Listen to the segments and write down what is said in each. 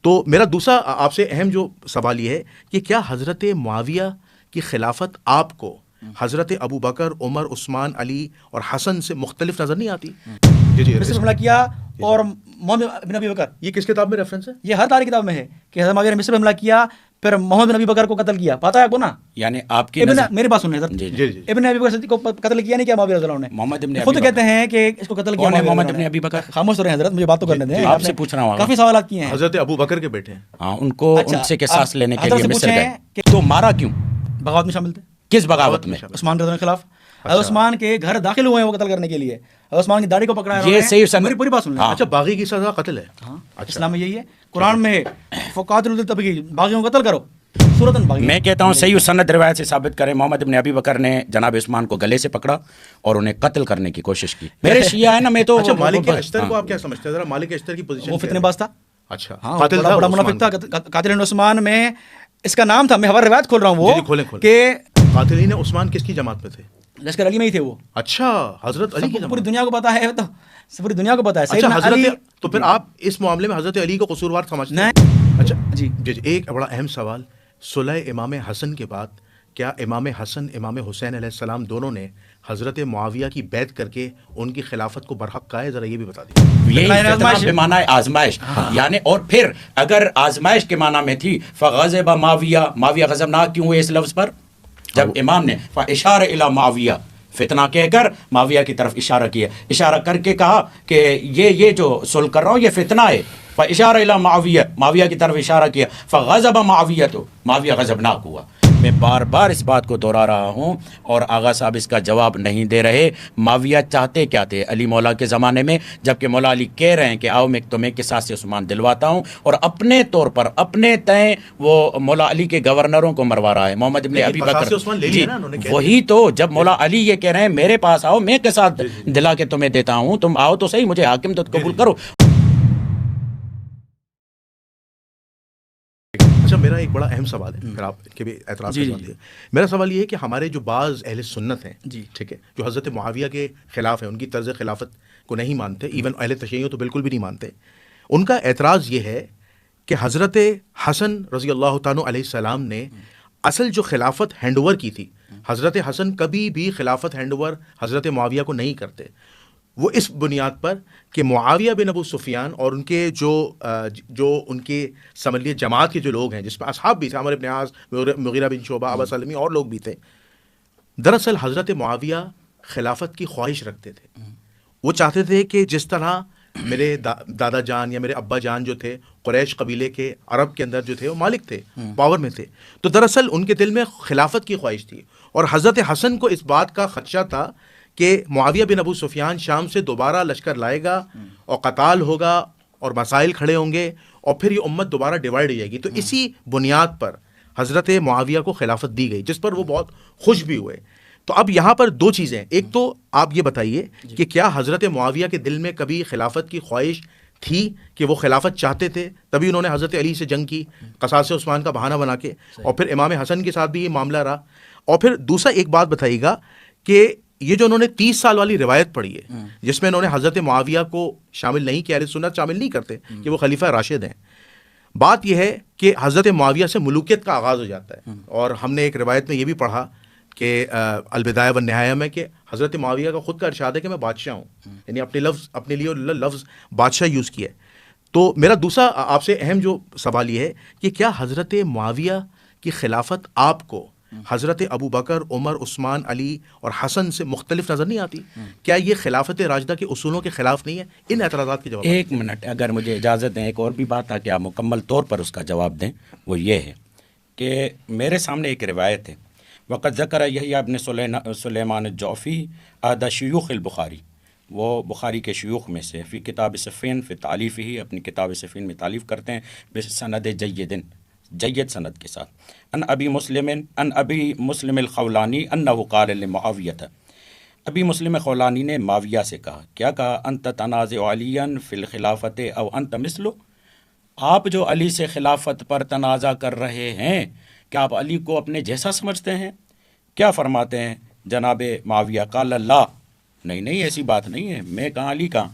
تو میرا دوسرا آپ سے اہم جو سوال یہ ہے کہ کیا حضرت معاویہ کی خلافت آپ کو حضرت ابو بکر، عمر، عثمان، علی اور حسن سے مختلف نظر نہیں آتی؟ جی جی، مصر پہ حملہ کیا اور محمد بن ابی بکر، یہ کس کتاب میں ریفرنس ہے؟ یہ ہر تاریخ کتاب میں ہے کہ حضرت معاویہ نے مصر پہ حملہ کیا، پھر محمد بن ابی بکر کو قتل کیا. پتہ ہے آپ کو نا؟ یعنی آپ کی نظر میری بات سنیں حضرت، جی جی، ابن ابی بکر صدیق کو قتل کیا نہیں کیا معاویہ رضی اللہ عنہ نے؟ محمد ابن خود کہتے ہیں کہ اس کو قتل کیا کون ہے معاویہ محمد رضی ابن اللہ ابی بکر؟ عنہ. خاموش رہیں حضرت، مجھے بات تو کرنے دیں. آپ سے پوچھ رہا ہوں، کافی سوالات کیے ہیں. حضرت ابو بکر کے بیٹے ہیں. ہاں، ان کو ان سے قصاص لینے کے حضرت لیے سے مصر پوچھیں گئے تو مارا کیوں؟ بغاوت میں شامل تھے. کس بغاوت میں؟ عثمان رضی اللہ عنہ کے خلاف. حضرت عثمان کے گھر داخل ہوئے ہیں وہ قتل کرنے کے لیے. حضرت عثمان کی داڑھی کو پکڑا ہے. یہ صحیح سند، میری پوری بات سن لیں. اچھا، باغی کی سزا قتل ہے؟ ہاں، اسلام میں یہی ہے. قرآن میں فقاتلوا الذین باغیوں کو قتل کرو. سورۃ باغی. میں کہتا ہوں صحیح سند روایت سے ثابت کریں محمد ابن ابی بکر نے جناب عثمان کو گلے سے پکڑا اور انہیں قتل کرنے کی کوشش کی. میرے شیعہ ہے نا، میں تو اچھا، مالک اشتر کو آپ کیا سمجھتے ہیں؟ ذرا مالک اشتر کی پوزیشن. وہ فتنے باز تھا. اچھا، ہاں، قاتل تھا، بڑا منافق تھا. قاتل عثمان میں اس کا نام تھا. میں ہماری روایت کھول رہا ہوں وہ کہ قاتلین عثمان کس کی جماعت میں تھے؟ لشکر علی میں ہی تھے وہ. اچھا، حضرت علی کی جماعت. پوری دنیا کو پتا ہے، تو پوری دنیا کو پتا ہے. اچھا، سیدنا علی. تو پھر آپ اس معاملے میں حضرت علی کو قصوروار سمجھتے ہیں؟ نہیں. اچھا جی جی، ایک بڑا اہم سوال. صلح امام حسن کے بعد کیا امام حسن، امام حسین علیہ السلام دونوں نے حضرت معاویہ کی بیعت کر کے ان کی خلافت کو برحق کہا ہے؟ ذرا یہ بھی بتا دیجیے. یہی فتنہ بے معنی آزمائش، یعنی اور پھر اگر آزمائش کے معنی میں تھی فغضب معاویہ، معاویہ غضبناک کیوں ہوئے اس لفظ پر؟ جب امام نے فاشار الی معاویہ، فتنہ کہہ کر معاویہ کی طرف اشارہ کیا، اشارہ کر کے کہا کہ یہ جو صلح کر رہا ہوں یہ فتنہ ہے. فاشار الی معاویہ، معاویہ کی طرف اشارہ کیا. فغضب معاویہ، تو معاویہ غضبناک ہوا. میں بار بار اس بات کو دہرا رہا ہوں اور آغا صاحب اس کا جواب نہیں دے رہے. معاویہ چاہتے کیا تھے علی مولا کے زمانے میں؟ جبکہ مولا علی کہہ رہے ہیں کہ آؤ میں تمہیں قصاص عثمان دلواتا ہوں، اور اپنے طور پر اپنے تئیں وہ مولا علی کے گورنروں کو مروا رہا ہے. محمد ابن ابی بکر، جی وہی تو. جب مولا علی یہ کہہ رہے ہیں میرے پاس آؤ، میں قصاص دلا کے تمہیں دیتا ہوں، تم آؤ تو صحیح، مجھے حاکم تو قبول کرو. اچھا، میرا ایک بڑا اہم سوال ہے، پھر آپ کے بھی اعتراض کر سکتے ہیں. میرا سوال یہ ہے کہ ہمارے جو بعض اہل سنت ہیں، ٹھیک ہے، جو حضرت معاویہ کے خلاف ہیں، ان کی طرز خلافت کو نہیں مانتے، ایون اہل تشیع تو بالکل بھی نہیں مانتے. ان کا اعتراض یہ ہے کہ حضرت حسن رضی اللہ تعالیٰ علیہ السلام نے اصل جو خلافت ہینڈ اوور کی تھی، حضرت حسن کبھی بھی خلافت ہینڈ اوور حضرت معاویہ کو نہیں کرتے. وہ اس بنیاد پر کہ معاویہ بن ابو سفیان اور ان کے جو ان کے سمجھ لیے جماعت کے جو لوگ ہیں، جس میں اصحاب بھی تھے، عمرو بن عاص، مغیرہ بن شعبہ، ابا سلمی اور لوگ بھی تھے، دراصل حضرت معاویہ خلافت کی خواہش رکھتے تھے. وہ چاہتے تھے کہ جس طرح میرے دادا جان یا میرے ابا جان جو تھے قریش قبیلے کے، عرب کے اندر جو تھے، وہ مالک تھے، پاور میں تھے، تو دراصل ان کے دل میں خلافت کی خواہش تھی. اور حضرت حسن کو اس بات کا خدشہ تھا کہ معاویہ بن ابو سفیان شام سے دوبارہ لشکر لائے گا اور قتال ہوگا اور مسائل کھڑے ہوں گے اور پھر یہ امت دوبارہ ڈیوائڈ ہو جائے گی. تو اسی بنیاد پر حضرت معاویہ کو خلافت دی گئی، جس پر وہ بہت خوش بھی ہوئے. تو اب یہاں پر دو چیزیں، ایک تو آپ یہ بتائیے کہ کیا حضرت معاویہ کے دل میں کبھی خلافت کی خواہش تھی کہ وہ خلافت چاہتے تھے، تبھی انہوں نے حضرت علی سے جنگ کی قصاص عثمان کا بہانہ بنا کے، اور پھر امام حسن کے ساتھ بھی یہ معاملہ رہا. اور پھر دوسرا ایک بات بتائیے گا کہ یہ جو انہوں نے 30 سال والی روایت پڑھی ہے، جس میں انہوں نے حضرت معاویہ کو شامل نہیں کیا، اہل سنت شامل نہیں کرتے کہ وہ خلیفہ راشد ہیں. بات یہ ہے کہ حضرت معاویہ سے ملوکیت کا آغاز ہو جاتا ہے، اور ہم نے ایک روایت میں یہ بھی پڑھا کہ البدایہ والنہایہ میں کہ حضرت معاویہ کا خود کا ارشاد ہے کہ میں بادشاہ ہوں، یعنی اپنے لیے لفظ بادشاہ یوز کیا ہے. تو میرا دوسرا آپ سے اہم جو سوال یہ ہے کہ کیا حضرت معاویہ کی خلافت آپ کو حضرت ابو بکر، عمر، عثمان، علی اور حسن سے مختلف نظر نہیں آتی؟ کیا یہ خلافت راشدہ کے اصولوں کے خلاف نہیں ہے؟ ان اعتراضات کے جواب. ایک منٹ اگر مجھے اجازت دیں، ایک اور بھی بات تاکہ آپ مکمل طور پر اس کا جواب دیں. وہ یہ ہے کہ میرے سامنے ایک روایت ہے، وقت ذکر یحییٰ ابن سلیمان الجوفی احد شیوخ البخاری، وہ بخاری کے شیوخ میں سے، فی کتاب صفین فی تعلیف ہی، اپنی کتاب صفین میں تعلیف کرتے ہیں بسند جید سند کے ساتھ. ان ابی مسلم الخولانی انہ قال لمعاویہ، ابی مسلم خولانی نے معاویہ سے کہا، کیا کہا؟ انت تنازع علیٰ فی الخلافت او انت مثلو، آپ جو علی سے خلافت پر تنازع کر رہے ہیں، کیا آپ علی کو اپنے جیسا سمجھتے ہیں؟ کیا فرماتے ہیں جناب معاویہ؟ قال اللہ، نہیں ایسی بات نہیں ہے، میں کہاں علی کہاں.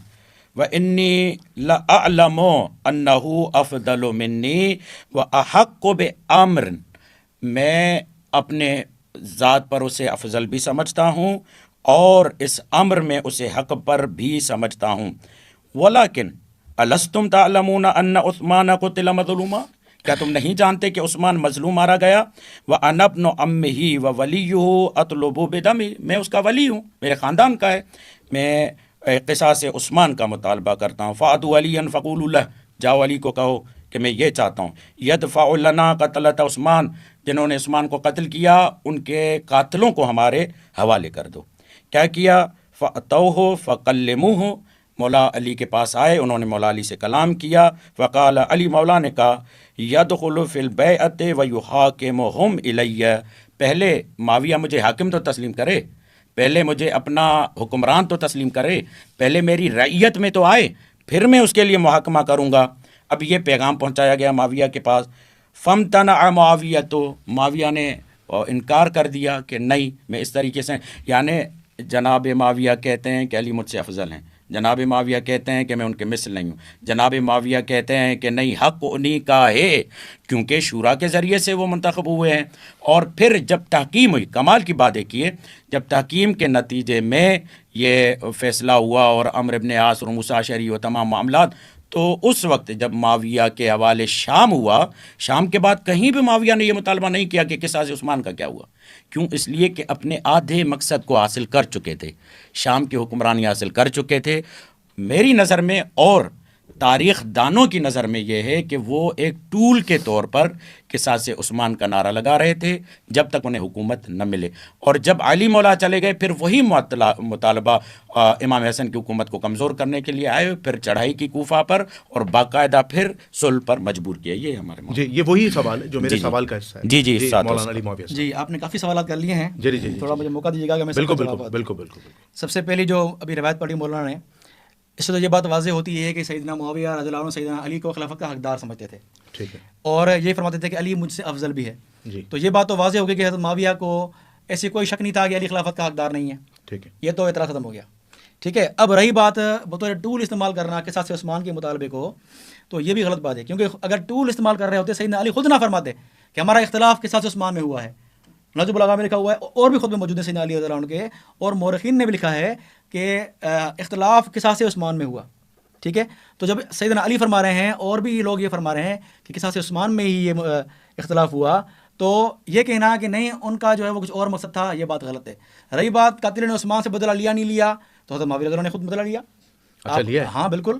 وَإِنِّي لَأَعْلَمُ أَنَّهُ أَفْضَلُ مِنِّي وَأَحَقُّ بِأَمْرٍ، میں اپنے ذات پر اسے افضل بھی سمجھتا ہوں اور اس امر میں اسے حق پر بھی سمجھتا ہوں. وَلَكِنْ أَلَسْتُمْ تَعْلَمُونَ أَنَّ عُثْمَانَ قُتِلَ مَظْلُومًا، کیا تم نہیں جانتے کہ عثمان مظلوم مارا گیا؟ وَأَنَا ابْنُ عَمِّهِ وَوَلِيُّهُ أَطْلُبُ بِدَمِهِ، میں اس کا ولی ہوں، میرے خاندان کا ہے، میں قصاص عثمان کا مطالبہ کرتا ہوں. فَأْتُوا عَلِيًّا فَقُولُوا لَهُ، جاؤ علی کو کہو کہ میں یہ چاہتا ہوں. يَدْفَعُ لَنَا قَتْلَةَ عثمان، جنہوں نے عثمان کو قتل کیا ان کے قاتلوں کو ہمارے حوالے کر دو. کیا کیا؟ فَأْتَوْهُ فَقَلِّمُوهُ، مولا علی کے پاس آئے، انہوں نے مولا علی سے کلام کیا. فقال، علی مولا نے کہا، يَدْخُلُ فِي الْبَيْعَةِ وَيُحَاكِمُهُمْ إِلَيَّ، پہلے معاویہ مجھے حاکم تو تسلیم کرے، پہلے مجھے اپنا حکمران تو تسلیم کرے، پہلے میری رعیت میں تو آئے، پھر میں اس کے لیے محاکمہ کروں گا. اب یہ پیغام پہنچایا گیا معاویہ کے پاس. فَامْتَنَعَ معاویہ، تو معاویہ نے انکار کر دیا کہ نہیں میں اس طریقے سے، یعنی جناب معاویہ کہتے ہیں کہ علی مجھ سے افضل ہیں، جناب معاویہ کہتے ہیں کہ میں ان کے مثل نہیں ہوں، جناب معاویہ کہتے ہیں کہ نہیں حق انہی کا ہے کیونکہ شورا کے ذریعے سے وہ منتخب ہوئے ہیں. اور پھر جب تحکیم ہوئی، کمال کی بات ایک یہ، جب تحکیم کے نتیجے میں یہ فیصلہ ہوا اور عمرو ابن عاص اور موسیٰ اشعری و تمام معاملات، تو اس وقت جب معاویہ کے حوالے شام ہوا، شام کے بعد کہیں بھی معاویہ نے یہ مطالبہ نہیں کیا کہ قصاص عثمان کا کیا ہوا. کیوں؟ اس لیے کہ اپنے آدھے مقصد کو حاصل کر چکے تھے، شام کی حکمرانی حاصل کر چکے تھے. میری نظر میں اور تاریخ دانوں کی نظر میں یہ ہے کہ وہ ایک ٹول کے طور پر قصاص عثمان کا نعرہ لگا رہے تھے جب تک انہیں حکومت نہ ملے. اور جب علی مولا چلے گئے پھر وہی مطالبہ امام حسن کی حکومت کو کمزور کرنے کے لیے آئے، پھر چڑھائی کی کوفہ پر اور باقاعدہ پھر صلح پر مجبور کیا. یہ ہمارے جی یہ وہی سوال ہے جو میرے سوال کا حصہ ہے. جی جی مولانا علی معاویہ. جی آپ نے کافی سوالات کر لیے ہیں. جی جی تھوڑا مجھے موقع دیجیے گا کہ میں بالکل بالکل بالکل بالکل. سب سے پہلی جو ابھی روایت پڑھی مولانا نے، اس سے تو یہ بات واضح ہوتی ہے کہ سیدنا معاویہ رضی اللہ عنہ سیدنا علی کو خلافت کا حقدار سمجھتے تھے. ٹھیک ہے. اور یہ فرماتے تھے کہ علی مجھ سے افضل بھی ہے. جی. تو یہ بات تو واضح ہو گئی کہ حضرت معاویہ کو ایسی کوئی شک نہیں تھا کہ علی خلافت کا حقدار نہیں ہے. ٹھیک ہے. یہ تو اعتراض ختم ہو گیا. ٹھیک ہے. اب رہی بات بطور ٹول استعمال کرنا قصاص عثمان کے مطالبے کو، تو یہ بھی غلط بات ہے، کیونکہ اگر ٹول استعمال کر رہے ہوتے سیدنا علی خود نہ فرماتے کہ ہمارا اختلاف قصاص عثمان میں ہوا ہے. نجم البلاغہ میں لکھا ہوا ہے اور بھی خود میں موجود ہے سیدنا علی رضی اللہ عنہ کے، اور مورخین نے بھی لکھا ہے کہ اختلاف قصاص عثمان میں ہوا. ٹھیک ہے. تو جب سیدنا علی فرما رہے ہیں اور بھی لوگ یہ فرما رہے ہیں کہ قصاص عثمان میں ہی یہ اختلاف ہوا، تو یہ کہنا کہ نہیں ان کا جو ہے وہ کچھ اور مقصد تھا، یہ بات غلط ہے. رہی بات قاتل نے عثمان سے بدلہ لیا نہیں لیا، تو حضرت معاویہ رضی اللہ عنہ نے خود بدلہ لیا. اچھا لیا ہے. ہاں بالکل.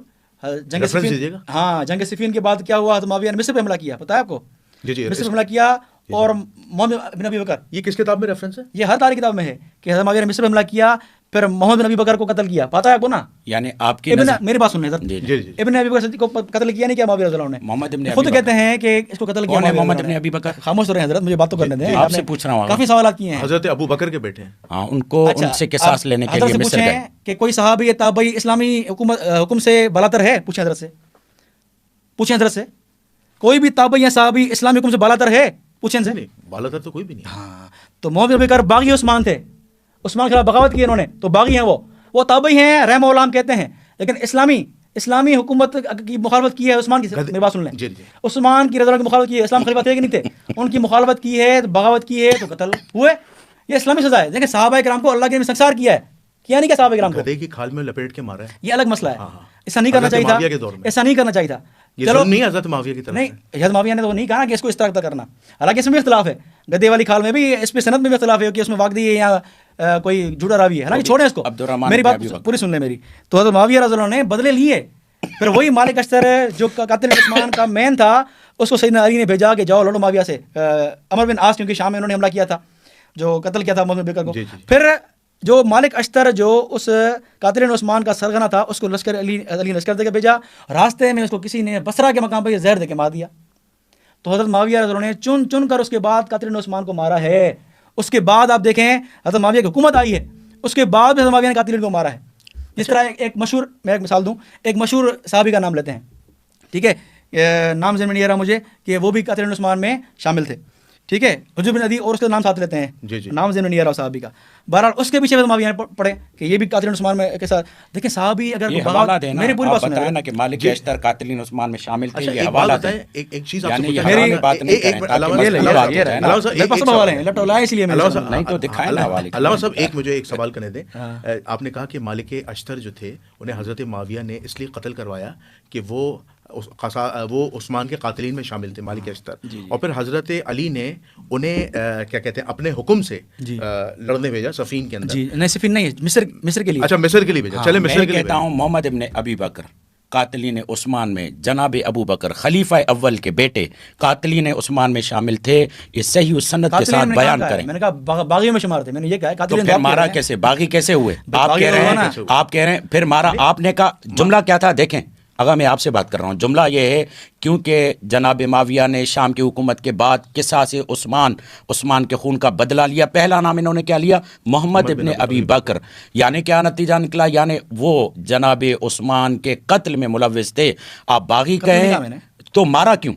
جنگ صفین کے بعد کیا ہوا، حضرت معاویہ نے مصر پہ حملہ کیا، پتہ ہے آپ کو؟ جی مصر پہ حملہ کیا. اور محمد بن ابی بکر، یہ کس کتاب میں ریفرنس ہے؟ یہ ہر تاریخ کتاب میں ہے کہ حضرت معاویہ نے مصر پہ حملہ کیا، پھر محمد بن ابی بکر کو قتل کیا. پتہ ہے آپ کو نا؟ یعنی آپ کی میری بات سن لیں. ابن ابی بکر کو قتل کیا نہیں کیا معاویہ رضی اللہ عنہ نے؟ محمد ابن خود کہتے ہیں کہ اس کو قتل کیا محمد ابن ابی بکر. خاموش رہے حضرت، مجھے بات تو کرنے دیں. آپ سے پوچھ رہا ہوں، کافی سوالات کیے ہیں. حضرت ابو بکر کے بیٹے ہیں. ہاں ان کو ان سے قصاص لینے کے لیے مصر گئے. کہ کوئی صحابی تابعی اسلامی حکم سے بالاتر ہے؟ پوچھیں حضرت سے، پوچھیں حضرت سے. کوئی بھی تابعی یا صحابی اسلامی حکم سے بالاتر ہے؟ پوچھیں سے. بالاتر تو کوئی بھی نہیں. ہاں تو محمد بن ابی بکر باغی عثمان تھے، عثمان کے خلاف بغاوت کی انہوں نے، تو باغی ہیں وہ تابعی ہیں، رحم و علام کہتے ہیں. لیکن اسلامی حکومت کی مخالفت کی ہے عثمان کی. میری بات سن لیں. عثمان کی رضا کی مخالفت کی ہے. اسلام خلیفہ تھے کہ نہیں تھے؟ ان کی مخالفت کی ہے، بغاوت کی ہے، تو قتل ہوئے. یہ اسلامی سزا ہے. دیکھیں صحابہ کرام کو اللہ کے نبی سنسار کیا ہے، کیا نہیں کیا صحابہ کرام کو؟ گدھے کی کھال میں لپیٹ کے مارا ہے. یہ الگ مسئلہ ہے. ایسا نہیں کرنا چاہیے تھا، ایسا نہیں کرنا چاہیے تھا. چلو نہیں حضرت معاویہ کی طرف نہیں، حضرت معاویہ نے تو نہیں کہا کہ اس کو اس طرح کرنا. حالانکہ اس میں بھی اختلاف ہے، گدے والی کھال میں بھی، اس پہ سند میں بھی اختلاف ہے کہ اس میں واقعی ہے یا کوئی جھوٹا راوی ہے. حالانکہ چھوڑیں اس کو، میری بات پوری سن لیں میری. تو حضرت معاویہ رضی اللہ عنہ نے بدلے لیے. پھر وہی مالک اشتر جو قاتل عثمان کا مین تھا، اس کو سیدنا علی نے بھیجا کہ جاؤ لڑو معاویہ سے. عمر بن عاص کیونکہ شام میں انہوں نے حملہ کیا تھا، جو قتل کیا تھا محمد بن بکر کو. پھر جو مالک اشتر جو اس قاتل عثمان کا سرغنہ تھا، اس کو علی لشکر دے کے بھیجا. راستے میں اس کو کسی نے بصرہ کے مقام پہ زہر دے کے مار دیا. تو حضرت معاویہ رضی اللہ عنہ نے چن کر اس کے بعد قاتل عثمان کو مارا ہے. اس کے بعد آپ دیکھیں حضرت معاویہ کی حکومت آئی ہے، اس کے بعد حضرت معاویہ نے قاتل کو مارا ہے. جس طرح ایک مشہور، میں ایک مثال دوں، ایک مشہور صحابی کا نام لیتے ہیں. ٹھیک ہے، نام ذہن میں نہیں آ رہا مجھے، کہ وہ بھی قاتل عثمان میں شامل تھے. ٹھیک ہے، حجر بن عدی اور اس کا نام ساتھ لیتے ہیں، جی جی، نام ذہن نہیں آ رہا صحابی کا. بہرحال اس کے پیچھے معاویہ نے پڑھے کہ یہ بھی قاتلین عثمان میں کے ساتھ. دیکھیں صحابی اگر میری پوری بات سنیں نا کہ مالک اشتر قاتلین عثمان میں شامل تھے. یہ حوالہ ہے. ایک چیز آپ کو میری بات نہیں کریں علامہ صاحب ایک مجھے ایک سوال کرنے دیں. آپ نے کہا کہ مالک اشتر جو تھے انہیں حضرت معاویہ نے اس لیے قتل کروایا کہ وہ عثمان کے قاتلین میں شامل تھے، مالک اشتر. اور پھر حضرت علی نے انہیں کیا کہتے ہیں اپنے حکم سے لڑنے بھیجا صفین کے اندر. نہیں صفین نہیں، مصر کے لیے. اچھا مصر کے لیے بھیجا. چلے مصر کے لیے. میں کہتا ہوں محمد ابن ابی بکر قاتلین عثمان میں جناب ابو بکر خلیفہ اول کے بیٹے قاتلین عثمان میں شامل تھے. یہ صحیح السند کے ساتھ بیان کریں. میں نے کہا باغیوں میں شمار تھے، میں نے یہ کہا. تو پھر مارا کیسے؟ باغی کیسے ہوئے؟ آپ کہہ رہے ہیں پھر مارا. آپ نے کہا جملہ کیا تھا؟ دیکھیں اگر میں آپ سے بات کر رہا ہوں، جملہ یہ ہے کیونکہ جناب معاویہ نے شام کی حکومت کے بعد قصاص عثمان کے خون کا بدلہ لیا. پہلا نام انہوں نے کیا لیا؟ محمد ابن ابی بکر. یعنی کیا نتیجہ نکلا؟ یعنی وہ جناب عثمان کے قتل میں ملوث تھے. آپ باغی کہیں تو مارا کیوں؟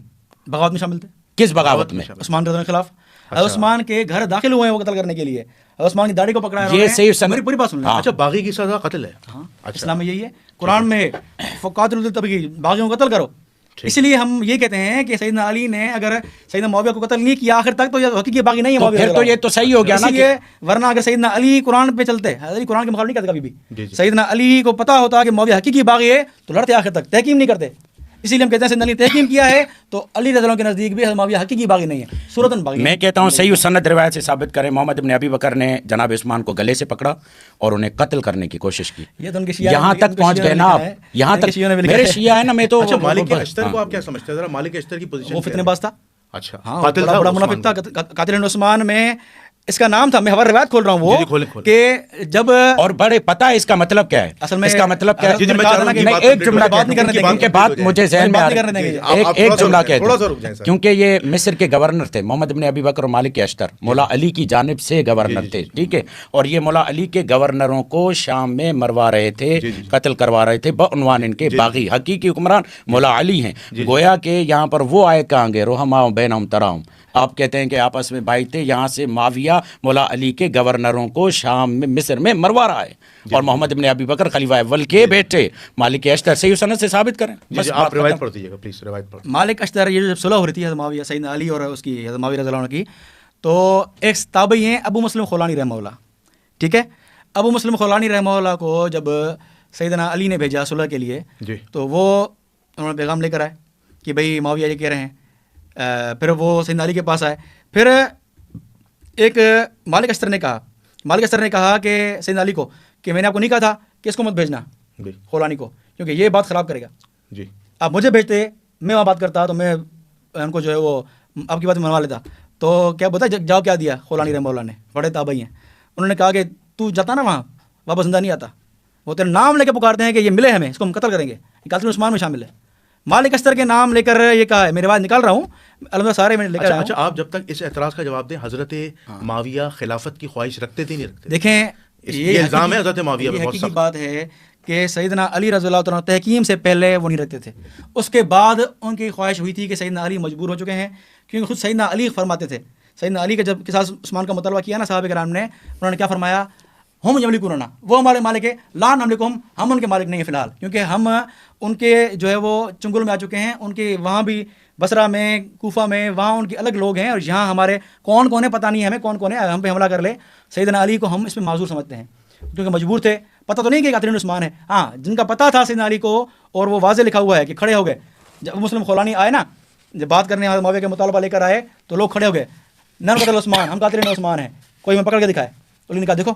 بغاوت میں شامل تھے. کس بغاوت میں؟ عثمان کے خلاف. عثمان کے گھر داخل ہوئے ہیں وہ قتل کرنے کے لیے. عثمان کی داڑھی کو پکڑا ہے. یہ صحیح میری پوری بات سن لیں. اچھا باغی کی سزا قتل ہے. اسلام میں یہی ہے. قرآن میں قاتلوا الطبغی، باغیوں کو قتل کرو. اسی لیے ہم یہ کہتے ہیں کہ سیدنا علی نے اگر سیدنا معاویہ کو قتل نہیں کیا آخر تک تو یہ حقیقی باغی نہیں ہے معاویہ. پھر تو یہ تو صحیح ہو گیا نا. ورنہ اگر سیدنا علی قرآن پہ چلتے، علی قرآن کے مقابلے نہیں کرتے کبھی بھی. سیدنا علی کو پتا ہوتا کہ معاویہ حقیقی باغی ہے تو لڑتے آخر تک، تحکیم نہیں کرتے. اسی لیے ہم کہتے ہیں سیدنا علی تحکیم کیا ہے تو علی رضی اللہ کے نزدیک بھی معاویہ حقیقی باغی نہیں ہے، صورتاً باغی. میں کہتا ہوں صحیح سند روایت سے ثابت کریں محمد ابن ابی بکر نے جناب عثمان کو گلے سے پکڑا اور انہیں قتل کرنے کی کوشش کی. یہاں تک پہنچ گئے نا آپ. یہاں تک میرے شیعہ ہے نا. میں تو مالک اشتر کو آپ کیا سمجھتے ہیں؟ ذرا مالک اشتر کی پوزیشن. وہ فتنے باز تھا. اچھا قاتل تھا، بڑا منافق تھا. قاتل عثمان میں اس کا نام تھا. میں ہماری روایت کھول رہا ہوں وہ کہ جب اور بڑے پتہ ہے اس کا مطلب کیا ہے؟ اصل میں اس کا مطلب کیا ہے؟ ایک جملہ بات نہیں کرنے دیں گے. بات مجھے ذہن میں آ رہی ہے. ایک جملہ کہتے ہیں کیونکہ یہ مصر کے گورنر تھے محمد ابن ابی بکر اور مالک اشتر. مولا علی کی جانب سے گورنر تھے. ٹھیک ہے. اور یہ مولا علی کے گورنروں کو شام میں مروا رہے تھے، قتل کروا رہے تھے بعنوان ان کے باغی. حقیقی حکمران مولا علی ہیں. گویا کہ یہاں پر وہ آئے کہاں گے رحماء بینہم تراہم. آپ کہتے ہیں کہ آپس میں بھائی تھے. یہاں سے معاویہ مولا علی کے گورنروں کو شام میں مصر میں مروا رہا ہے. اور محمد ابن ابی بکر خلیفہ اول کے بیٹے مالک اشتر صحیح سند سے ثابت کریں. آپ روایت پڑھ دیجیے گا پلیز. روایت پڑھ. مالک اشتر یہ جب صلح ہو رہی تھی حضرت معاویہ سیدنا علی اور اس کی حضرت معاویہ رضی اللہ عنہ کی، تو ایک تابعی ہیں ابو مسلم خولانی رحمہ اللہ. ٹھیک ہے. ابو مسلم خولانی رحمہ اللہ کو جب سیدنا علی نے بھیجا صلح کے لیے تو وہ انہوں نے پیغام لے کر آئے کہ بھئی معاویہ یہ کہہ رہے ہیں. پھر وہ سیدنا علی کے پاس آئے. پھر ایک مالک اشتر نے کہا کہ سیدنا علی کو کہ میں نے آپ کو نہیں کہا تھا کہ اس کو مت بھیجنا خولانی کو، کیونکہ یہ بات خراب کرے گا. آپ مجھے بھیجتے، میں وہاں بات کرتا تو میں ان کو جو ہے وہ آپ کی بات منوا لیتا. تو کیا بتا جواب کیا دیا خولانی رحمہ اللہ نے؟ بڑے تابعی ہیں. انہوں نے کہا کہ تو جاتا نا وہاں واپس زندہ نہیں آتا. وہ تیرے نام لے کے پکارتے ہیں کہ یہ ملے ہمیں، اس کو ہم قتل کریں گے. یہ قاتل عثمان میں شامل ہے. مالک اشتر کے نام لے کر یہ کہا ہے. میں روایت نکال رہا ہوں الحمدللہ سارے میں لے کر. اچھا آپ جب تک اس اعتراض کا جواب دیں، حضرت معاویہ خلافت کی خواہش رکھتے تھے نہیں رکھتے؟ دیکھیں یہ الزام ہے حضرت معاویہ پر. حقیقی بات ہے کہ سیدنا علی رضی اللہ عنہ تحکیم سے پہلے وہ نہیں رکھتے تھے. اس کے بعد ان کی خواہش ہوئی تھی کہ سیدنا علی مجبور ہو چکے ہیں، کیونکہ خود سیدنا علی فرماتے تھے. سیدنا علی کا جب قصاص عثمان کا مطالبہ کیا نا صحابہ کرام نے، انہوں نے کیا فرمایا؟ ہم یملکوننا، وہ ہمارے مالک ہے، لا نملکہم، ہم ان کے مالک نہیں ہیں فی الحال، کیونکہ ہم ان کے جو ہے وہ چنگل میں آ چکے ہیں. ان کے وہاں بھی بصرہ میں، کوفہ میں، وہاں ان کے الگ لوگ ہیں، اور یہاں ہمارے کون کون ہے پتہ نہیں ہے ہمیں کون کون ہے، ہم پہ حملہ کر لے. سیدنا علی کو ہم اس میں معذور سمجھتے ہیں کیونکہ مجبور تھے. پتہ تو نہیں کہ قاتل عثمان ہے. ہاں جن کا پتہ تھا سیدنا علی کو اور وہ واضح لکھا ہوا ہے کہ کھڑے ہو گئے. جب مسلم خولانی آئے نا، جب بات کرنے معاویہ کے مطالبہ لے کر آئے تو لوگ کھڑے ہو گئے. نن قتل عثمان، ہم قاتل عثمان ہیں، کوئی میں پکڑ کے دکھائے. علی نے کہا دیکھو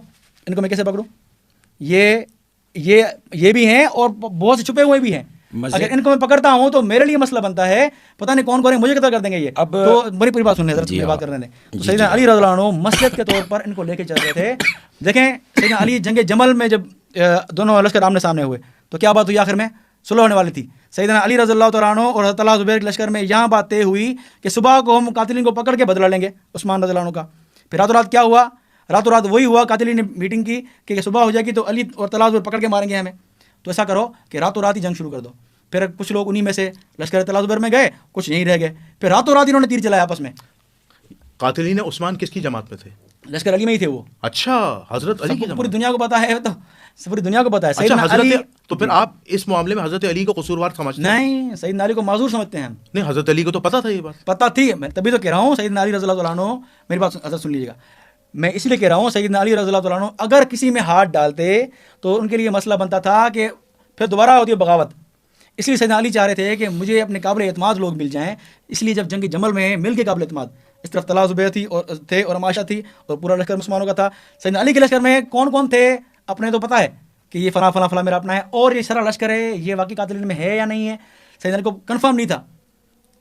ان کو میں کیسے پکڑوں، یہ بھی ہیں اور بہت سے چھپے ہوئے بھی ہیں. اگر ان کو میں پکڑتا ہوں تو میرے لیے مسئلہ بنتا ہے، پتہ نہیں کون کون ہے، مجھے قتل کر دیں گے یہ. اب تو بڑی پوری بات سنیں حضرت، بات کرنے دیں. سیدنا علی رضی اللہ عنہ مسجد کے طور پر ان کو لے کے چل رہے تھے. دیکھیں سیدنا علی جنگ جمل میں جب دونوں لشکر آمنے سامنے ہوئے تو کیا بات ہوئی؟ آخر میں صلح ہونے والی تھی. سیدنا علی رضی اللہ تعالیٰ عنہ اور حضرت طلحہ زبیر کے لشکر میں یہاں بات طے ہوئی کہ صبح کو ہم قاتلین کو پکڑ کے بدلہ لیں گے عثمان رضی اللہ عنہ کا. پھر راتوں رات کیا ہوا؟ راتوں رات وہی ہوا، قاتلین نے میٹنگ کی کہ صبح ہو جائے گی تو علی اور طلحہ زبیر پکڑ کے ماریں گے ہمیں. تو ایسا کرو کہ راتوں رات ہی جنگ شروع کر دو. پھر کچھ لوگ انہی میں سے لشکر طلحہ زبیر میں گئے، کچھ یہیں رہ گئے. پھر راتوں رات انہوں نے تیر چلایا آپس میں. قاتلین عثمان کس کی جماعت میں تھے؟ لشکر علی میں ہی تھے وہ. اچھا حضرت علی کی پوری دنیا کو پتا ہے, تو پوری دنیا کو پتا ہے. اچھا حضرت, تو پھر آپ اس معاملے میں حضرت علی کو قصوروار سمجھتے ہیں؟ نہیں, سیدنا علی کو معذور سمجھتے ہیں ہم. نہیں, حضرت علی کو تو پتا تھا یہ بات. پتا تھی, میں تبھی تو کہہ رہا ہوں سیدنا علی رضی اللہ تعالیٰ عنہ, میری بات حضرت سن لیجیے گا, میں اس لیے کہہ رہا ہوں سیدنا علی رضی اللہ تعالیٰ عنہ اگر کسی میں ہاتھ ڈالتے تو ان کے لیے مسئلہ بنتا تھا کہ پھر دوبارہ ہوتی ہے بغاوت. اس لیے سیدنا علی چاہ رہے تھے کہ مجھے اپنے قابل اعتماد لوگ مل جائیں. اس لیے جب جنگ جمل میں مل کے قابل اعتماد, اس طرف طلحہ زبیر تھے اور عماشہ تھی اور پورا لشکر مسلمانوں کا تھا. سیدنا علی کے لشکر میں کون کون تھے اپنے تو پتہ ہے کہ یہ فلاں فلاں فلاں میرا اپنا ہے, اور یہ سارا لشکر ہے یہ واقعی قاتلین میں ہے یا نہیں ہے, سیدنا علی کو کنفرم نہیں تھا,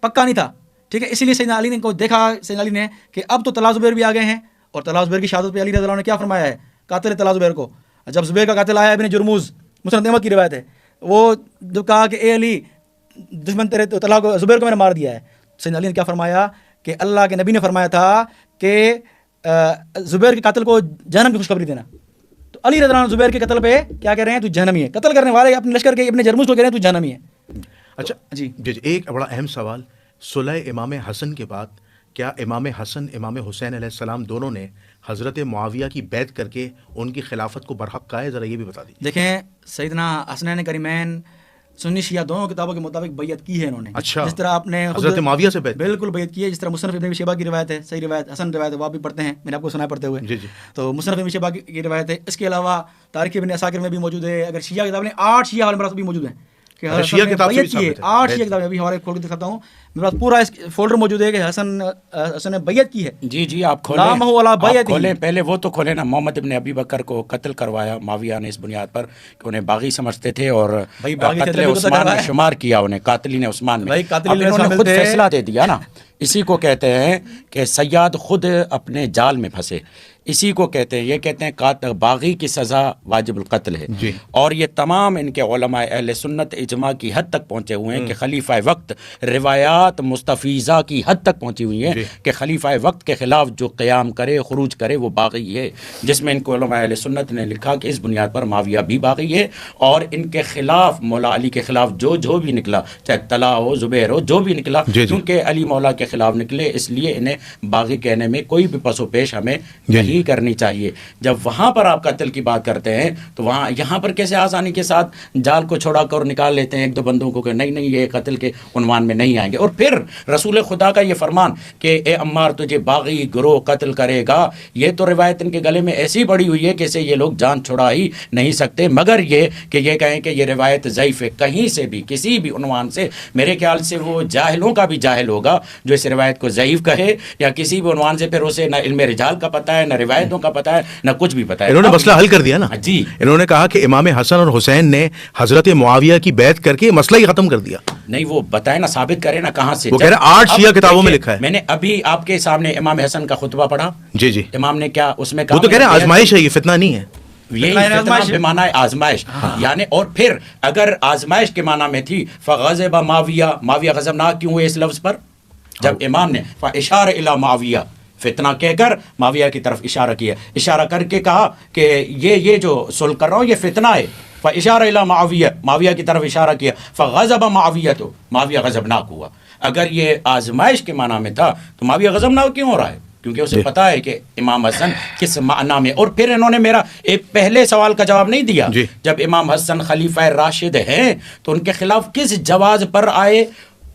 پکا نہیں تھا. ٹھیک ہے, اسی لیے سیدنا علی نے کو دیکھا سیدنا علی نے کہ اب تو طلحہ زبیر بھی آ گئے ہیں, اور طلحہ زبیر کی شہادت پہ علی رضی اللہ عنہ نے کیا فرمایا ہے, قاتل طلحہ زبیر کو. جب زبیر کا قاتل آیا ابن جرموز, مسند احمد کی روایت ہے, وہ جو کہا کہ اے علی دشمن تیرے تو طلحہ کو زبیر کو میں نے مار دیا ہے, سیدنا علی نے کیا فرمایا کہ اللہ کے نبی نے فرمایا تھا کہ زبیر کے قاتل کو جہنم کی خوشخبری دینا. تو علی رضی اللہ عنہ زبیر کے قتل پہ کیا کہہ رہے ہیں, تو جہنمی ہے. قتل کرنے والے اپنے لشکر کے ابن جرموز کو کہہ رہے ہیں تو جہنمی ہے. اچھا جی, ایک بڑا اہم سوال, صلح امام حسن کے بعد کیا امام حسن امام حسین علیہ السلام دونوں نے حضرت معاویہ کی بیعت کر کے ان کی خلافت کو برحق کہا ہے؟ ذرا یہ بھی بتا دیجیے. دیکھیں سیدنا حسنین کریمین سنی شیعہ دونوں کتابوں کے مطابق بیعت کی ہے انہوں نے. اچھا, جس طرح آپ نے حضرت معاویہ سے بیعت بالکل بیعت کی ہے, جس طرح مصنف ابن شیبہ کی روایت ہے, صحیح روایت حسن روایت ہے, وہ آپ بھی پڑھتے ہیں, میں نے آپ کو سنا پڑھتے ہوئے. جی جی. تو مصنف ابن شیبہ کی روایت ہے. اس کے علاوہ تاریخ ابن عساکر میں بھی موجود ہے. اگر شیعہ کتاب نے 8 شیعہ حوالے مراتب بھی موجود ہیں کہ شیعہ کتاب سے 8 شیعہ کتابیں ابھی حوالے کھول کے دکھاتا ہوں, میرے پاس پورا اس فولڈر موجود ہے کہ حسن نے بیعت کی ہے. جی جی آپ کھولیں, پہلے وہ تو کھولیں نا. محمد ابن ابی بکر کو قتل کروایا معاویہ نے اس بنیاد پر کہ انہیں باغی سمجھتے تھے اور قتل عثمان میں شمار کیا انہیں, قاتلین عثمان میں. انہوں نے خود فیصلہ دے دیا نا, اسی کو کہتے ہیں کہ سیاد خود اپنے جال میں پھنسے. اسی کو کہتے ہیں, یہ کہتے ہیں باغی کی سزا واجب القتل ہے جی. اور یہ تمام ان کے علماء اہل سنت اجماع کی حد تک پہنچے ہوئے ہیں کہ خلیفہ وقت روایات مستفیضہ کی حد تک پہنچی ہوئی ہیں جی. کہ خلیفہ وقت کے خلاف جو قیام کرے خروج کرے وہ باغی ہے, جس میں ان کو علماء اہل سنت نے لکھا کہ اس بنیاد پر معاویہ بھی باغی ہے, اور ان کے خلاف مولا علی کے خلاف جو بھی نکلا, چاہے طلحہ ہو زبیر ہو, جو بھی نکلا جی. کیونکہ علی مولا کے خلاف نکلے, اس لیے انہیں باغی کہنے میں کوئی بھی پس و پیش ہمیں نہیں کرنی چاہیے. جب وہاں پر آپ قتل کی بات کرتے ہیں تو وہاں یہاں پر کیسے آسانی کے ساتھ جال کو چھوڑا کر نکال لیتے ہیں ایک دو بندوں کو کہ نہیں یہ قتل کے عنوان میں نہیں آئیں گے. اور پھر رسول خدا کا یہ فرمان کہ اے عمار تجھے باغی گروہ قتل کرے گا, یہ تو روایت ان کے گلے میں ایسی بڑی ہوئی ہے کہ اسے یہ لوگ جان چھڑا ہی نہیں سکتے, مگر یہ کہ یہ کہیں کہ یہ روایت ضعیف ہے. کہیں سے بھی کسی بھی عنوان سے میرے خیال سے وہ جاہلوں کا بھی جاہل ہوگا جو اس روایت کو ضعیف کہے, یا کسی بھی عنوان سے پھر اسے نہ علم رجال کا پتہ ہے, نہ روایتوں کا پتہ ہے, نہ کچھ بھی پتہ ہے. انہوں نے مسئلہ حل کر دیا نا جی. انہوں نے کہا کہ امام حسن اور حسین نے حضرت معاویہ کی بیعت کر کے مسئلہ ہی ختم کر دیا. نہیں وہ بتائے نا, ثابت کرے نا کہاں سے. وہ کہہ رہے 8 شیعہ کتابوں میں لکھا ہے. میں نے ابھی آپ کے سامنے امام حسن کا خطبہ پڑھا جی جی. امام نے کیا اس میں کہا, وہ تو کہہ رہے ہیں آزمائش ہے, یہ فتنہ نہیں ہے. یہی بے معنی آزمائش یعنی. اور پھر اگر آزمائش کے معنی میں تھی فغضب معاویہ, معاویہ غضبناک کیوں ہوئے اس لفظ پر, جب امام نے فاشار الی معاویہ فتنہ کہہ کر معاویہ کی طرف اشارہ کیا, اشارہ کر کے کہا کہ یہ جو صلح کر رہا ہوں یہ فتنہ ہے. فاشار الی معاویہ, معاویہ کی طرف اشارہ کیا. فغضب معاویہ, تو معاویہ غضبناک ہوا. اگر یہ آزمائش کے معنی میں تھا تو معاویہ غضبناک کیوں ہو رہا ہے, کیونکہ اسے پتا ہے کہ امام حسن کس معنی میں. اور پھر انہوں نے میرا ایک پہلے سوال کا جواب نہیں دیا. جب امام حسن خلیفہ راشد ہیں تو ان کے خلاف کس جواز پر آئے,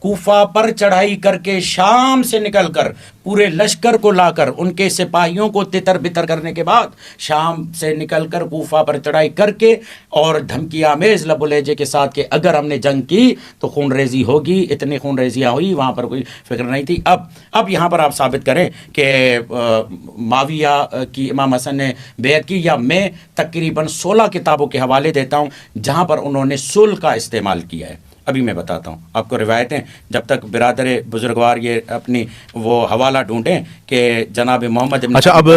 کوفہ پر چڑھائی کر کے شام سے نکل کر پورے لشکر کو لا کر ان کے سپاہیوں کو تتر بتر کرنے کے بعد شام سے نکل کر کوفہ پر چڑھائی کر کے اور دھمکی آمیز لب و لہجے کے ساتھ کہ اگر ہم نے جنگ کی تو خون ریزی ہوگی, اتنی خون ریزیاں ہوئی, وہاں پر کوئی فکر نہیں تھی. اب یہاں پر آپ ثابت کریں کہ معاویہ کی امام حسن نے بیعت کی, یا میں تقریباً 16 کتابوں کے حوالے دیتا ہوں جہاں پر انہوں نے صلح کا استعمال کیا ہے. ابھی میں بتاتا ہوں آپ کو روایتیں, جب تک برادر بزرگوار یہ اپنی وہ حوالہ ڈھونڈیں کہ جناب محمد ابن. اچھا اب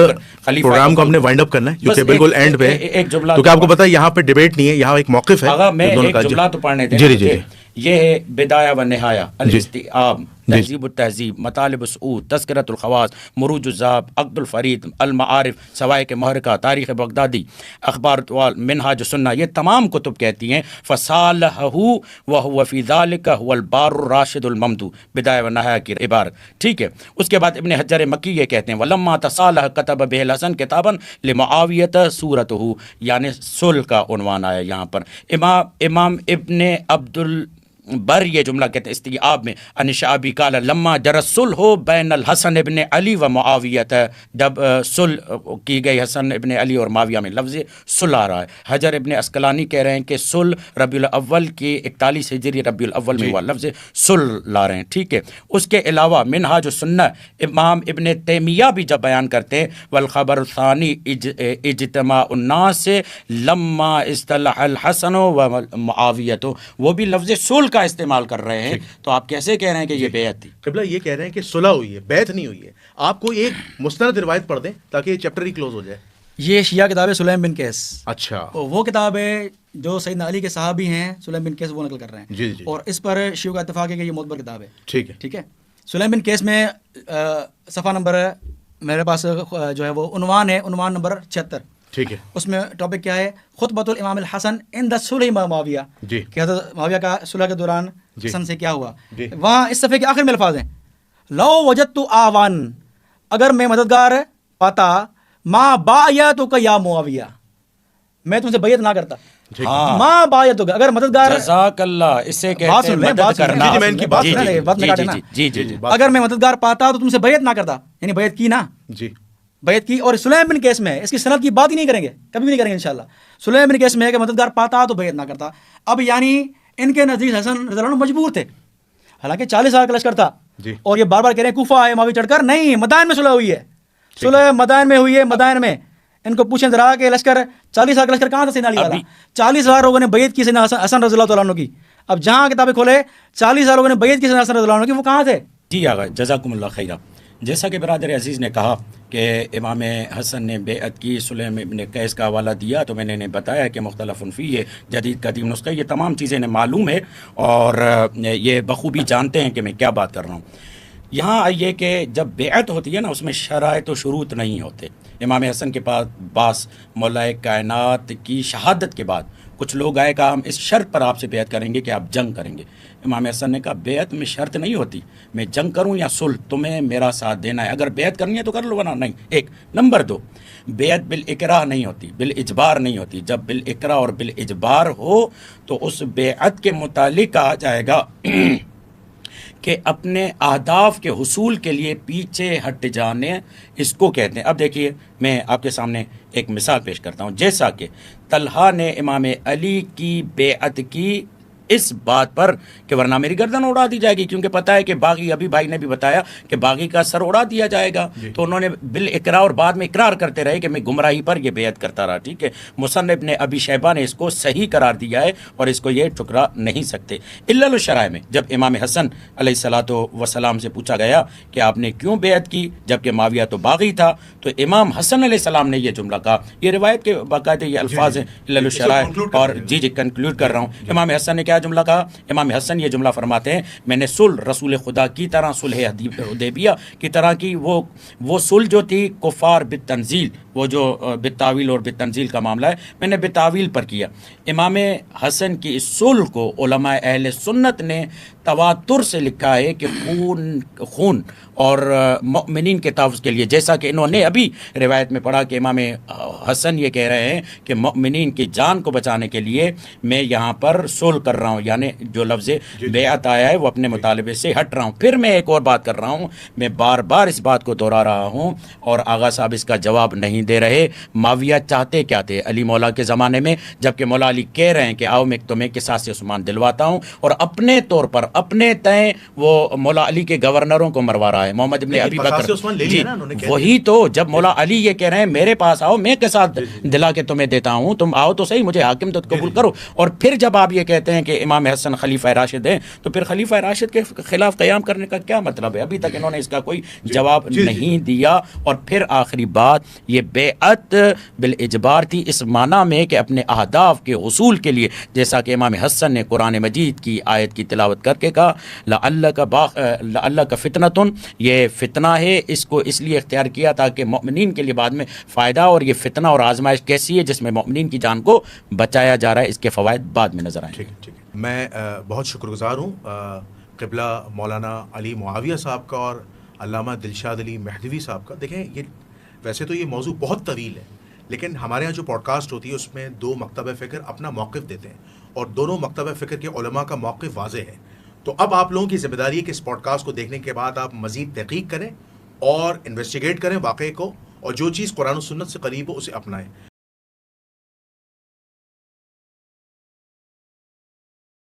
پروگرام کو ہم نے وائنڈ اپ کرنا ہے کیونکہ بالکل اینڈ پہ, ایک جملہ کیونکہ آپ کو پتا ہے یہاں پہ ڈیبیٹ نہیں ہے, یہاں ایک موقف ہے. میں ایک جملہ تو پڑھنے دیں. یہ ہے بدایہ و نہایہ الاستیعاب تہذیب التہذیب، مطالب السعود، تذکرۃ الخواص، مروج الذهب، عقد الفرید، المعارف، سوائق محرکہ، تاریخ بغدادی، اخبار طوال، منہاج السنہ، یہ تمام کتب کہتی ہیں فصالحہ وہو فی ذلک هو البار الراشد الممدوح، بدایہ و نہایہ کی عبارت، ٹھیک ہے. اس کے بعد ابن حجر مکی یہ کہتے ہیں ولما تصالح کتب به الحسن کتابا لمعاویۃ سورتہ، یعنی صلح کا عنوان آیا یہاں پر. امام ابن عبد بر یہ جملہ کہتے ہیں استیعاب میں ان شعبی قال لما جرى الصلح بین الحسن ابن علی و معاویۃ، جب صلح کی گئی حسن ابن علی اور معاویہ میں، لفظ صلح آ رہا ہے. حجر ابن اسقلانی کہہ رہے ہیں کہ صلح ربیع الاول کی 41 ہجری ربیع الاول میں ہوا، لفظ صلح لا رہے ہیں، ٹھیک ہے. اس کے علاوہ منہاج السنہ امام ابن تیمیہ بھی جب بیان کرتے ہیں والخبر الثانی اجتماع الناس لما اصطلح الحسن و معاویۃ، وہ بھی لفظ صلح کا استعمال کر رہے ہیں. تو آپ کیسے کہہ رہے ہیں کہ یہ بیعت تھی؟ قبلہ یہ کہہ رہے ہیں کہ صلح ہوئی ہے، بیعت نہیں ہوئی ہے. آپ کو ایک مستند روایت پڑھ دیں تاکہ یہ چیپٹر ہی کلوز ہو جائے. یہ شیعہ کتاب ہے سلیم بن قیس. اچھا، وہ کتاب ہے جو سیدنا علی کے صحابی ہیں سلیم بن قیس وہ نقل کر رہے ہیں. جی. اور اس پر شیعوں کا اتفاق ہے کہ یہ معتبر کتاب ہے. ٹھیک ہے. سلیم بن قیس میں صفحہ نمبر میرے پاس جو ہے وہ عنوان ہے، عنوان نمبر 76. ٹھیک ہے. اس میں ٹاپک کیا ہے؟ خطبۃ الامام الحسن عند صلح مع معاویہ، کہ حضرت معاویہ کا صلح کے دوران حسن سے کیا ہوا. وہاں اس صفحے کے آخر میں الفاظ ہیں لو وجدت آوان، اگر میں مددگار پاتا، ما بایعتک یا معاویہ، میں تم سے بیعت نہ کرتا. ما بایعتک، اگر مددگار، جزاک اللہ، اس سے کہتے ہیں مدد کرنا. اگر میں مددگار پاتا تو تم سے بیعت نہ کرتا، یعنی بیعت کی نا. بیعت کی. اور سلیم بن قیس میں اس کی سند کی بات ہی نہیں کریں گے، کبھی بھی نہیں کریں گے انشاءاللہ. سلیم بن قیس میں ہے کہ مددگار پاتا تو بیعت نہ کرتا. اب یعنی ان کے نزدیک حسن رضی اللہ عنہ مجبور تھے، حالانکہ 40 سال کا لشکر تھا. اور یہ بار بار کہہ رہے ہیں کوفہ آئے معاویہ چڑھ کر، نہیں، مدائن میں صلح ہوئی ہے. صلح مدائن میں ہوئی ہے. مدائن میں ان کو پوچھیں ذرا کہ لشکر 40 ہزار کا لشکر کہاں تھا سیدنا علی والا؟ 40,000 لوگوں نے بیعت کی سیدنا حسن رضی اللہ تعالیٰ عنہ کی. اب جہاں کتابیں کھولے 40,000 لوگوں نے بیعت کی سیدنا حسن رضی اللہ عنہ کی، وہ کہاں تھے؟ جی آقا جزاکم اللہ خیرہ. جیسا کہ برادر عزیز نے کہا کہ امام حسن نے بیعت کی، سلیم ابن قیس کا حوالہ دیا، تو میں نے بتایا کہ مختلف فی ہے، جدید قدیم نسخہ، یہ تمام چیزیں انہیں معلوم ہے اور یہ بخوبی جانتے ہیں کہ میں کیا بات کر رہا ہوں. یہاں آئیے کہ جب بیعت ہوتی ہے نا، اس میں شرائط و شروط نہیں ہوتے. امام حسن کے پاس باس مولائے کائنات کی شہادت کے بعد کچھ لوگ آئے، کہا ہم اس شرط پر آپ سے بیعت کریں گے کہ آپ جنگ کریں گے. امام حسن نے کہا بیعت میں شرط نہیں ہوتی، میں جنگ کروں یا صلح، تمہیں میرا ساتھ دینا ہے. اگر بیعت کرنی ہے تو کر لو، ورنہ نہیں. ایک نمبر 2، بیعت بالاکراہ نہیں ہوتی، بالاجبار نہیں ہوتی. جب بالاکراہ اور بالاجبار ہو تو اس بیعت کے متعلق کہا جائے گا کہ اپنے اہداف کے حصول کے لیے پیچھے ہٹ جانے، اس کو کہتے ہیں. اب دیکھیے میں آپ کے سامنے ایک مثال پیش کرتا ہوں. جیسا کہ طلحہ نے امام علی کی بیعت کی اس بات پر کہ ورنہ میری گردن اڑا دی جائے گی، کیونکہ پتہ ہے کہ باغی، ابھی بھائی نے بھی بتایا کہ باغی کا سر اڑا دیا جائے گا. تو انہوں نے بالاقرار اور بعد میں اقرار کرتے رہے کہ میں گمراہی پر یہ بیعت کرتا رہا. ٹھیک ہے، مصنف نے ابی شیبہ نے اس کو صحیح قرار دیا ہے اور اس کو یہ ٹھکرا نہیں سکتے. الا الشرائع میں جب امام حسن علیہ الصلوۃ والسلام سے پوچھا گیا کہ آپ نے کیوں بیعت کی جبکہ معاویہ تو باغی تھا، تو امام حسن علیہ السلام نے یہ جملہ کہا. یہ روایت کے باقاعدہ یہ الفاظ ہیں الا الشرائع. اور جی کنکلوڈ کر رہا ہوں. امام حسن نے کیا جملہ کہا؟ امام حسن یہ جملہ فرماتے ہیں میں نے صلح رسول خدا کی طرح، صلح حدیبیہ کی طرح کی، وہ صلح جو تھی کفار بالتنزیل، وہ جو بالتاویل اور بالتنزیل کا معاملہ ہے، میں نے بالتاویل پر کیا. امام حسن کی اس صلح کو علماء اہل سنت نے تواتر سے لکھا ہے کہ خون اور مؤمنین کے تحفظ کے لیے، جیسا کہ انہوں نے ابھی روایت میں پڑھا کہ امام حسن یہ کہہ رہے ہیں کہ مؤمنین کی جان کو بچانے کے لیے میں یہاں پر صلح کر رہا ہوں، یعنی جو لفظ بیعت آیا ہے وہ اپنے مطالبے سے ہٹ رہا ہوں. پھر میں ایک اور بات کر رہا ہوں، میں بار بار اس بات کو دہرا رہا ہوں اور آغا صاحب اس کا جواب نہیں دے رہے. معاویہ چاہتے کیا تھے علی مولا کے زمانے میں، جبکہ مولا علی کہہ رہے ہیں کہ آؤ میں تمہیں قصاص عثمان دلواتا ہوں، اور اپنے طور پر اپنے تئیں وہ مولا علی کے گورنروں کو مروا رہا ہے. محمد ابن ابی بکر، وہی تو جب مولا علی یہ کہہ رہے ہیں میرے پاس آؤ، میں قصاص دلا کے تمہیں دیتا ہوں، تم آؤ تو صحیح، مجھے حاکم تو قبول کرو. اور پھر جب آپ یہ کہتے ہیں کہ کہ امام حسن خلیفہ راشد ہیں تو پھر خلیفہ راشد کے خلاف قیام کرنے کا کیا مطلب ہے؟ ابھی تک انہوں نے اس کا کوئی جواب نہیں دیا. اور پھر آخری بات یہ بیعت بالاجبار تھی اس معنی میں کہ اپنے اہداف کے حصول کے لیے، جیسا کہ امام حسن نے قرآن مجید کی آیت کی تلاوت کر کے کہا لعلک فتنۃ، یہ فتنہ ہے، اس کو اس لیے اختیار کیا تاکہ مؤمنین کے لیے بعد میں فائدہ. اور یہ فتنہ اور آزمائش کیسی ہے جس میں مؤمنین کی جان کو بچایا جا رہا ہے، اس کے فوائد بعد میں نظر آئیں. ٹھیک ہے. میں بہت شکر گزار ہوں قبلہ مولانا علی معاویہ صاحب کا اور علامہ دلشاد علی مہدوی صاحب کا. دیکھیں یہ ویسے تو یہ موضوع بہت طویل ہے، لیکن ہمارے یہاں جو پوڈ کاسٹ ہوتی ہے اس میں 2 مکتبہ فکر اپنا موقف دیتے ہیں اور دونوں مکتبہ فکر کے علماء کا موقف واضح ہے. تو اب آپ لوگوں کی ذمہ داری ہے کہ اس پوڈ کاسٹ کو دیکھنے کے بعد آپ مزید تحقیق کریں اور انویسٹیگیٹ کریں واقعے کو، اور جو چیز قرآن و سنت سے قریب ہو اسے اپنائیں.